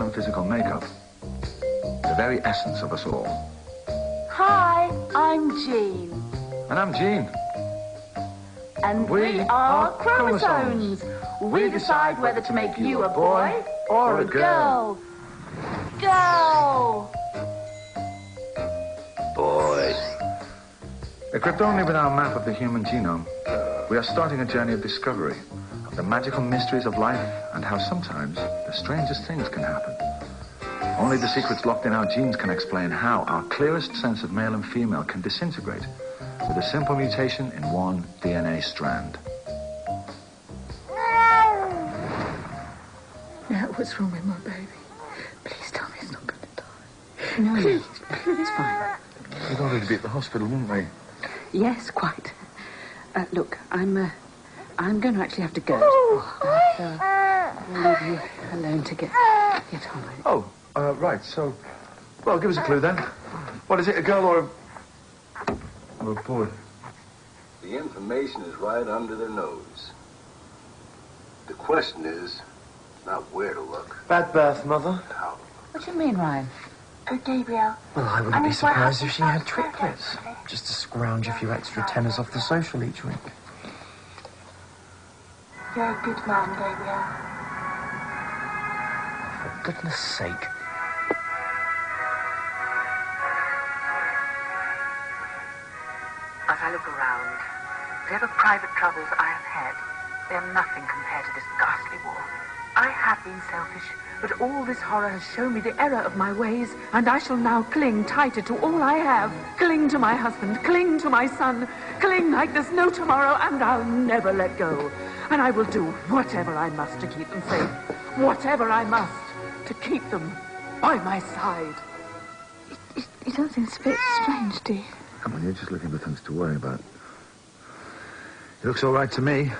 and physical makeup. The very essence of us all. Hi, I'm Jean. And I'm Gene. And we are chromosomes. We decide whether to make you a boy or a girl. Girl! Boy. Equipped only with our map of the human genome, we are starting a journey of discovery of the magical mysteries of life and how sometimes the strangest things can happen. Only the secrets locked in our genes can explain how our clearest sense of male and female can disintegrate with a simple mutation in one DNA strand. Now, what's wrong with my baby? Please tell me it's not going to die. No, please, it's fine. We'd already be at the hospital, wouldn't we? Yes, quite. Look, I'm going to actually have to go. So I'll leave you alone to get on. Oh, right, so... Well, give us a clue then. What is it, a girl or a boy? The information is right under their nose. The question is not where to look. Bad birth, Mother. How. What do you mean, Ryan? Oh, Gabriel. Well, I wouldn't be surprised if she had triplets. Just to scrounge a few extra tenors off the social each week. You're a good man, Gabriel. For goodness sake. As I look around, whatever private troubles I have had, they are nothing compared to this ghastly war. I have been selfish, but all this horror has shown me the error of my ways, and I shall now cling tighter to all I have. Cling to my husband, cling to my son, cling like there's no tomorrow, and I'll never let go. And I will do whatever I must to keep them safe. Whatever I must to keep them by my side. You don't think it's a bit strange, do you? Come on, you're just looking for things to worry about. It looks all right to me.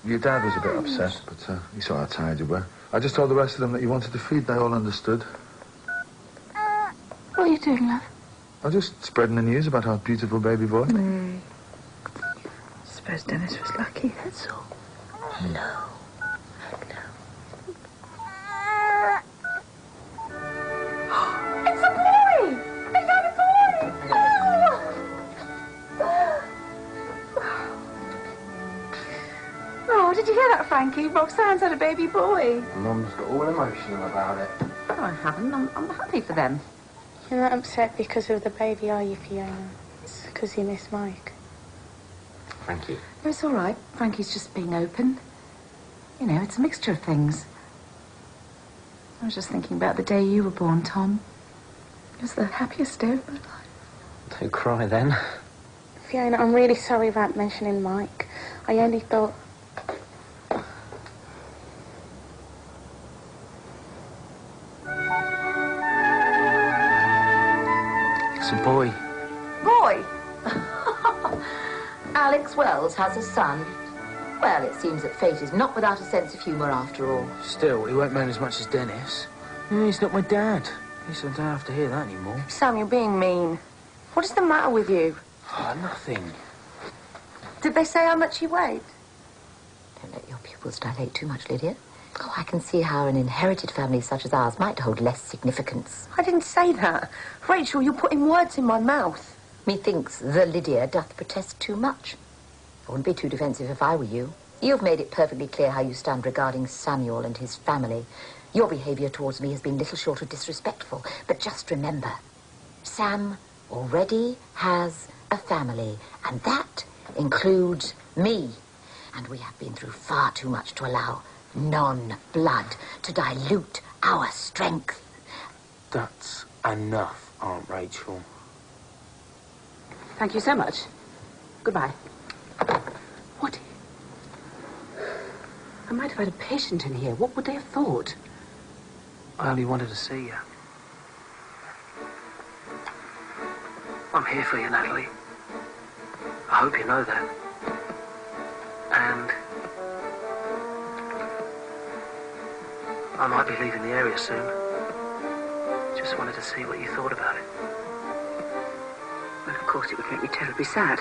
Your dad was a bit upset, but he saw how tired you were. I just told the rest of them that you wanted to feed. They all understood. What are you doing, love? I'm just spreading the news about our beautiful baby boy. I suppose Dennis was lucky, that's all. No. It's a boy! They got a boy! Oh, did you hear that, Frankie? Roxanne's had a baby boy. Mum's got all emotional about it. Oh, I haven't. I'm happy for them. You're not upset because of the baby, are you, Fiona? It's because you miss Mike. Frankie. No, it's all right. Frankie's just being open. You know, it's a mixture of things. I was just thinking about the day you were born, Tom. It was the happiest day of my life. Don't cry then. Fiona, I'm really sorry about mentioning Mike. I only thought... It's a boy. Boy! Alex Wells has a son. Well, it seems that fate is not without a sense of humour after all. Still, he won't moan as much as Dennis. Yeah, he's not my dad. At least I don't have to hear that anymore. Sam, you're being mean. What is the matter with you? Oh, nothing. Did they say how much he weighed? Don't let your pupils dilate too much, Lydia. Oh, I can see how an inherited family such as ours might hold less significance. I didn't say that. Rachel, you're putting words in my mouth. Methinks the Lydia doth protest too much. I wouldn't be too defensive if I were you. You've made it perfectly clear how you stand regarding Samuel and his family. Your behaviour towards me has been little short of disrespectful. But just remember, Sam already has a family, and that includes me. And we have been through far too much to allow non-blood to dilute our strength. That's enough, Aunt Rachel. Thank you so much. Goodbye. What? I might have had a patient in here. What would they have thought? I only wanted to see you. I'm here for you, Natalie. I hope you know that. And I might be leaving the area soon. Just wanted to see what you thought about it. Well, of course, it would make me terribly sad.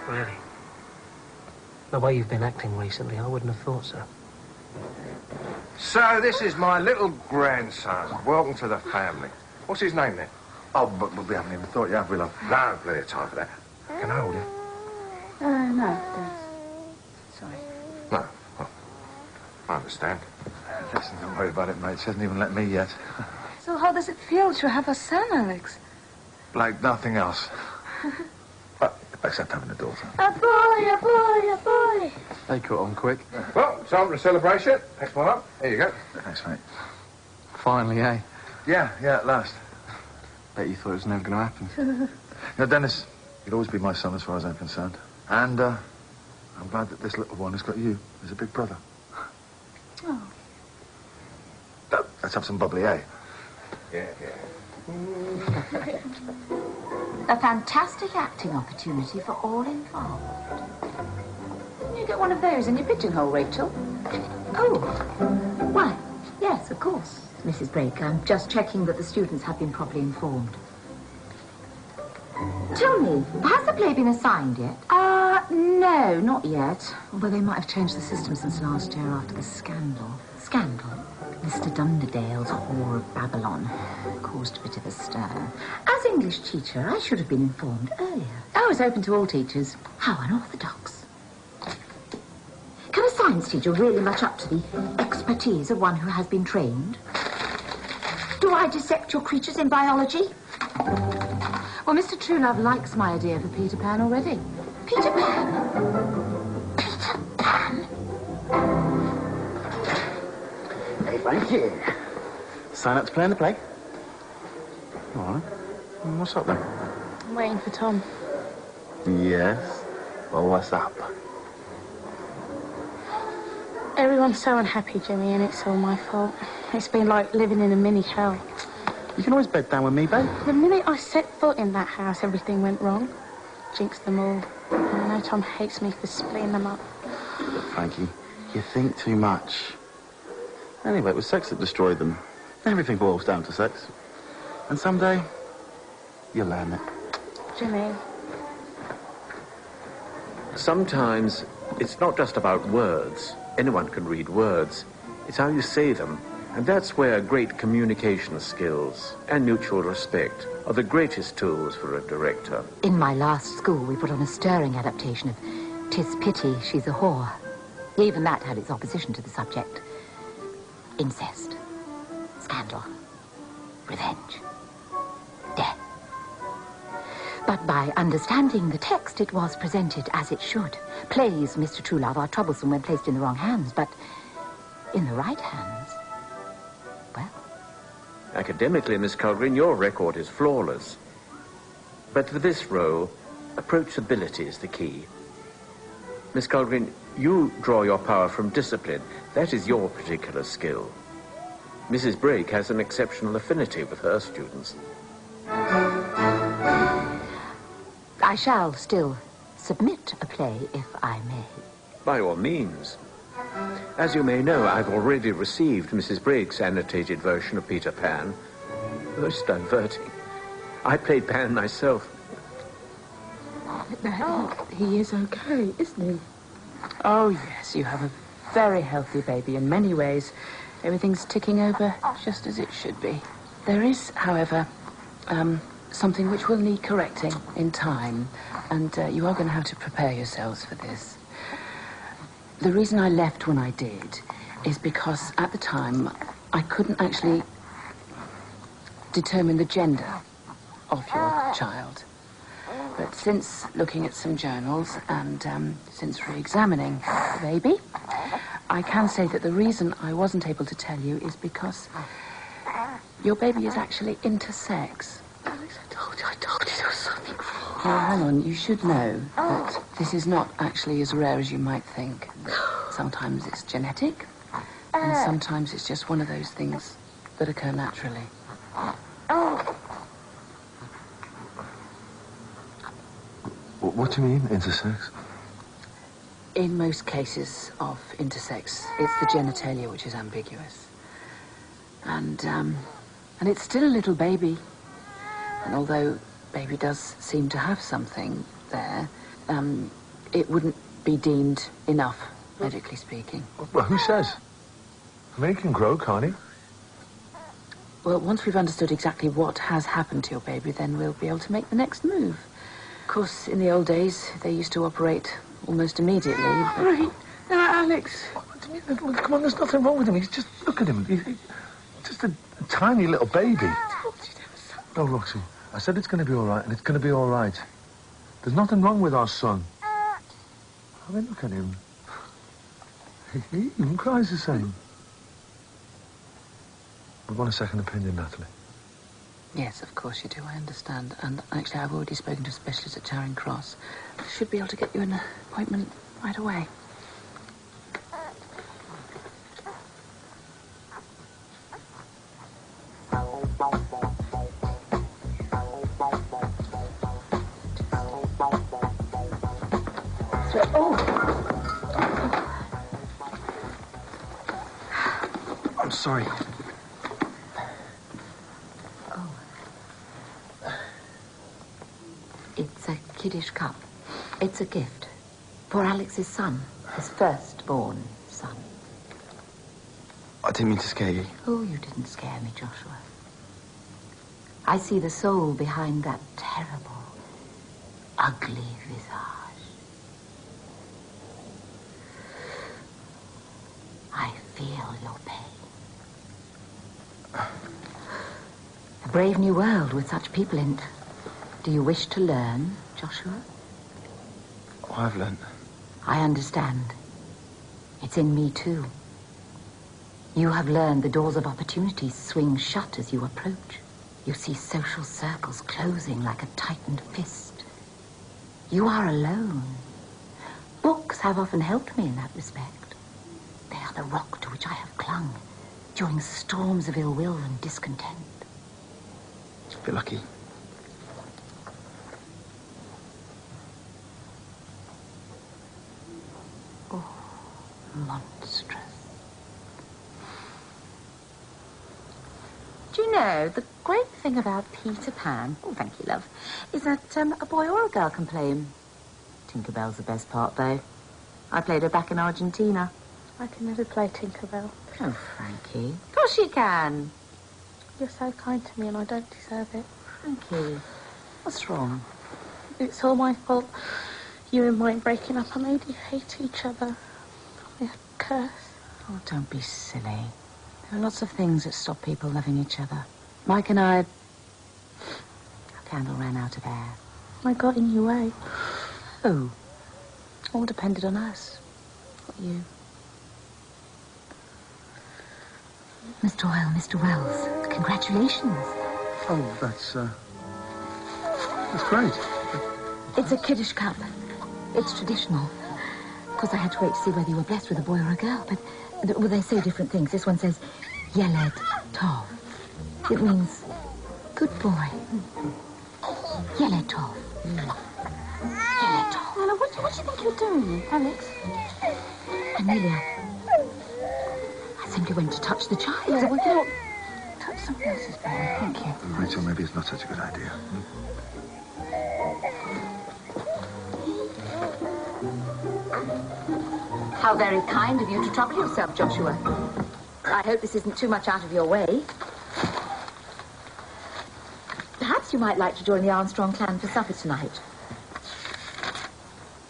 Really? The way you've been acting recently, I wouldn't have thought so. So, this is my little grandson. Welcome to the family. What's his name, then? Oh, but we haven't even thought you have, we love. No, plenty of time for that. Can I hold him? No, Dad. Sorry. No. Well, I understand. Listen, don't worry about it, mate. She hasn't even let me yet. So how does it feel to have a son, Alex? Like nothing else. Except having a daughter. A boy, a boy, a boy. They caught on quick. Well, time for a celebration. Next one up. Here you go. Thanks, mate. Finally, eh? Yeah, at last. Bet you thought it was never going to happen. Dennis, you'll always be my son as far as I'm concerned. And, I'm glad that this little one has got you as a big brother. Oh. Let's have some bubbly, eh? Yeah. A fantastic acting opportunity for all involved. Can you get one of those in your pigeonhole, Rachel? Oh, why, yes, of course, Mrs. Brake. I'm just checking that the students have been properly informed. Tell me, has the play been assigned yet? No, not yet. Although they might have changed the system since last year after the scandal. Scandal? Mr. Dunderdale's Whore of Babylon caused a bit of a stir. As English teacher, I should have been informed earlier. Oh, it's open to all teachers. How unorthodox. Can a science teacher really much up to the expertise of one who has been trained? Do I dissect your creatures in biology? Well, Mr. Truelove likes my idea for Peter Pan already. Peter Pan? Peter Pan? Hey, thank you. Sign up to play in the play? All right. What's up, then? I'm waiting for Tom. Yes? Well, what's up? Everyone's so unhappy, Jimmy, and it's all my fault. It's been like living in a mini hell. You can always bed down with me, babe. The minute I set foot in that house, everything went wrong. Jinxed them all. And I know Tom hates me for splitting them up. Look, Frankie, you think too much. Anyway, it was sex that destroyed them. Everything boils down to sex. And someday, you'll learn it. Jimmy. Sometimes it's not just about words. Anyone can read words. It's how you say them. And that's where great communication skills and mutual respect are the greatest tools for a director. In my last school, we put on a stirring adaptation of 'Tis Pity She's a Whore. Even that had its opposition to the subject. Incest. Scandal. Revenge. Death. But by understanding the text, it was presented as it should. Plays, Mr. Truelove, are troublesome when placed in the wrong hands, but in the right hands, well... Academically, Miss Colgreen, your record is flawless. But for this role, approachability is the key. Miss Colgreen, you draw your power from discipline. That is your particular skill. Mrs. Brake has an exceptional affinity with her students. I shall still submit a play, if I may. By all means. As you may know, I've already received Mrs. Brake's annotated version of Peter Pan. Most diverting. I played Pan myself. He is okay, isn't he? Oh, yes, you have a very healthy baby in many ways. Everything's ticking over just as it should be. There is, however, something which will need correcting in time, and you are going to have to prepare yourselves for this. The reason I left when I did is because at the time I couldn't actually determine the gender of your child. But since looking at some journals and since re-examining the baby, I can say that the reason I wasn't able to tell you is because your baby is actually intersex. Alex, I told you there was something wrong. Now, hang on, you should know that this is not actually as rare as you might think. Sometimes it's genetic, and sometimes it's just one of those things that occur naturally. What do you mean, intersex? In most cases of intersex, it's the genitalia which is ambiguous. And it's still a little baby. And although baby does seem to have something there, it wouldn't be deemed enough, medically speaking. Well, who says? I mean, he can grow, can't he? Well, once we've understood exactly what has happened to your baby, then we'll be able to make the next move. Of course, in the old days, they used to operate almost immediately. But... Right. Now, Alex, come on, there's nothing wrong with him. He's just, look at him. He's just a tiny little baby. No, Roxy, I said it's going to be all right, and it's going to be all right. There's nothing wrong with our son. I mean, look at him. He even cries the same. We want a second opinion, Natalie. Yes, of course you do. I understand. And actually, I've already spoken to a specialist at Charing Cross. I should be able to get you an appointment right away. I'm sorry. It's a kiddish cup. It's a gift for Alex's son, his firstborn son. I didn't mean to scare you. Oh, you didn't scare me, Joshua. I see the soul behind that terrible, ugly visage. I feel your pain. A brave new world with such people in it. Do you wish to learn, Joshua? Oh, I've learned. I understand. It's in me, too. You have learned the doors of opportunity swing shut as you approach. You see social circles closing like a tightened fist. You are alone. Books have often helped me in that respect. They are the rock to which I have clung during storms of ill will and discontent. You're lucky. Monstrous. Do you know, the great thing about Peter Pan, oh, thank you, love, is that a boy or a girl can play him. Tinkerbell's the best part, though. I played her back in Argentina. I can never play Tinkerbell. Oh, Frankie. Of course you can. You're so kind to me and I don't deserve it. Frankie, what's wrong? It's all my fault. You and Mike breaking up, I made you hate each other. I curse. Oh, don't be silly. There are lots of things that stop people loving each other. Mike and I... Our candle ran out of air. I got in your way. Oh. All depended on us. Not you. Miss Doyle, Mr. Wells, congratulations. Oh, that's great. It's a kiddish cup. It's traditional. Of course, I had to wait to see whether you were blessed with a boy or a girl, but well, they say different things. This one says, Yeled Tov. It means good boy. Yeled Tov. Yeled Tov. Anna, what do you think you're doing, Alex? Amelia, I simply went to touch the child. Yeah, well, you know, touch something else's baby. Thank you. Rachel, maybe it's not such a good idea. How very kind of you to trouble yourself, Joshua. I hope this isn't too much out of your way. Perhaps you might like to join the Armstrong clan for supper tonight.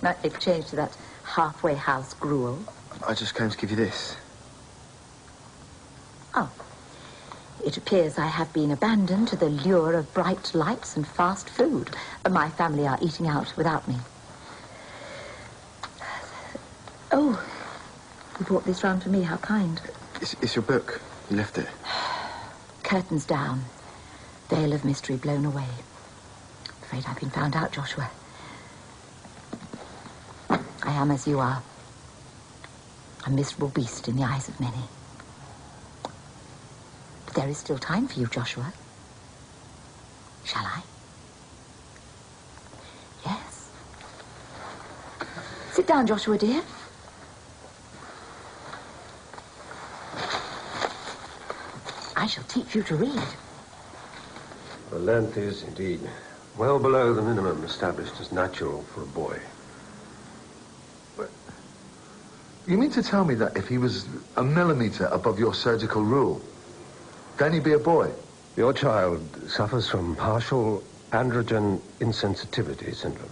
Might make a change to that halfway house gruel. I just came to give you this. Oh. It appears I have been abandoned to the lure of bright lights and fast food. My family are eating out without me. Oh, you brought this round for me. How kind. It's your book. You left it. Curtains down. Veil of mystery blown away. Afraid I've been found out, Joshua. I am as you are. A miserable beast in the eyes of many. But there is still time for you, Joshua. Shall I? Yes. Sit down, Joshua, dear. I shall teach you to read. The length is, indeed, well below the minimum established as natural for a boy. You mean to tell me that if he was a millimetre above your surgical rule, then he'd be a boy? Your child suffers from partial androgen insensitivity syndrome.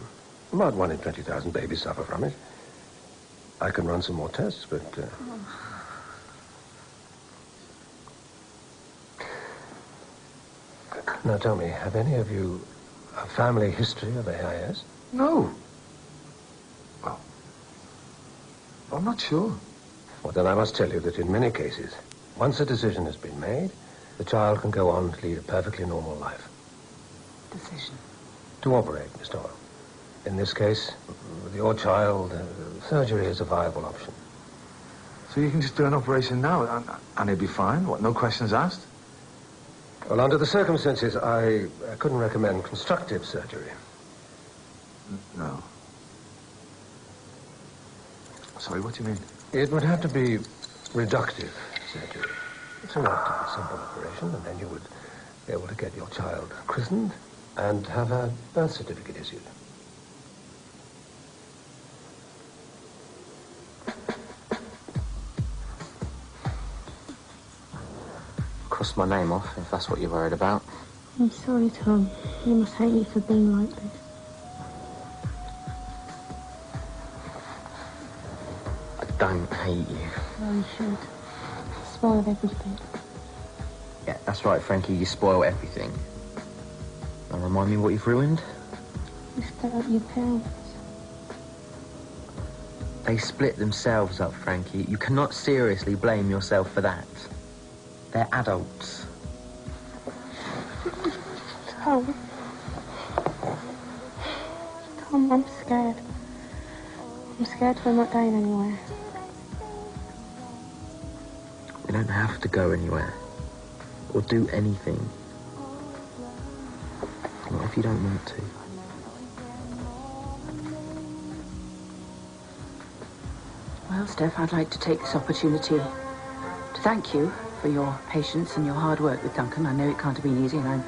About 1 in 20,000 babies suffer from it. I can run some more tests, but... Now tell me, have any of you a family history of AIS? No. Well, I'm not sure. Well, then I must tell you that in many cases, once a decision has been made, the child can go on to lead a perfectly normal life. Decision? To operate, Miss Doyle. In this case, with your child, surgery is a viable option. So you can just do an operation now and he'll be fine? What, no questions asked? Well, under the circumstances, I couldn't recommend constructive surgery. No. Sorry, what do you mean? It would have to be reductive surgery. It's a relatively simple operation, and then you would be able to get your child christened and have a birth certificate issued. Cross my name off, if that's what you're worried about. I'm sorry, Tom. You must hate me for being like this. I don't hate you. Well, you should. Spoiled everything. Yeah, that's right, Frankie. You spoil everything. Now remind me what you've ruined? You split up your parents. They split themselves up, Frankie. You cannot seriously blame yourself for that. They're adults. Tom. Tom, I'm scared. I'm scared we're not going anywhere. We don't have to go anywhere. Or do anything. Not if you don't want to. Well, Steph, I'd like to take this opportunity to thank you for your patience and your hard work with Duncan. I know it can't have been easy, and I'm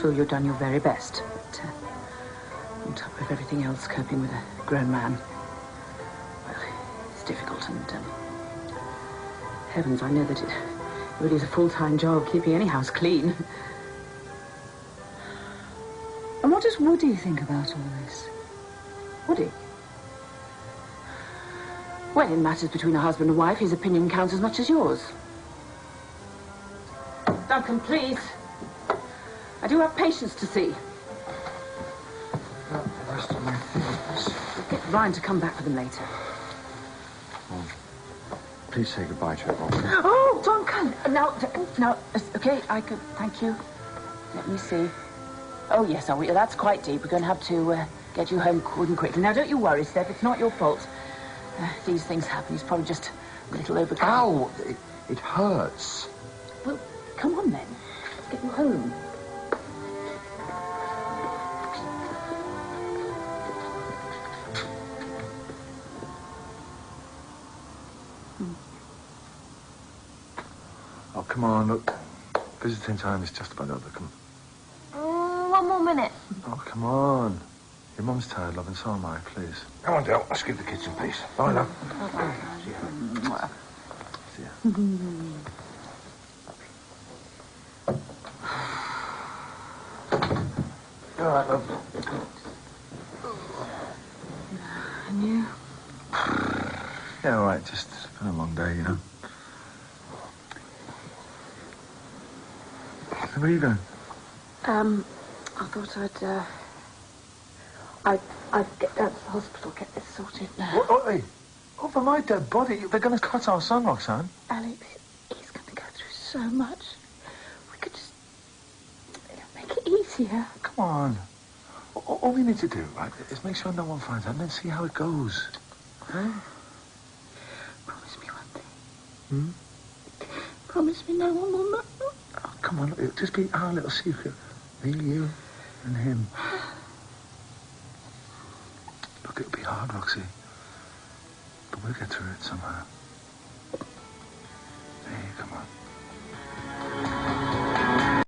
sure you've done your very best. But on top of everything else, coping with a grown man, well, it's difficult. And heavens, I know that it really is a full-time job keeping any house clean. And what does Woody think about all this? Woody? Well, in matters between a husband and wife, his opinion counts as much as yours. Duncan, please. I do have patients to see. The rest of my things. Get Ryan to come back for them later. Oh, please say goodbye to everyone. Oh, Duncan! Now, okay, I could, thank you. Let me see. Oh, yes, that's quite deep. We're going to have to get you home good and quickly. Now, don't you worry, Steph. It's not your fault. These things happen. He's probably just a little overcome. Ow! It hurts. Well, come on then. Let's get you home. Oh, come on, look. Visiting time is just about over. Come on. One more minute. Oh, come on. Your mum's tired, love, and so am I, please. Come on, Del. Let's give the kids some peace. Bye, love. See ya. See ya. You all right, love? And you? Yeah, all right. Just been a long day, you know. Where are you going? I thought I'd get down to the hospital, get this sorted now. Oh, hey. Over my dead body. They're going to cut our son, Roxanne. Alex, he's going to go through so much. We could just make it easier. Come on. All we need to do, right, is make sure no one finds out and then see how it goes. Huh? Promise me one thing. Promise me no one will know. Oh, come on, look, just be our little secret. Me, you, and him. Look, it'll be hard, Roxy. But we'll get through it somehow. Hey, come on.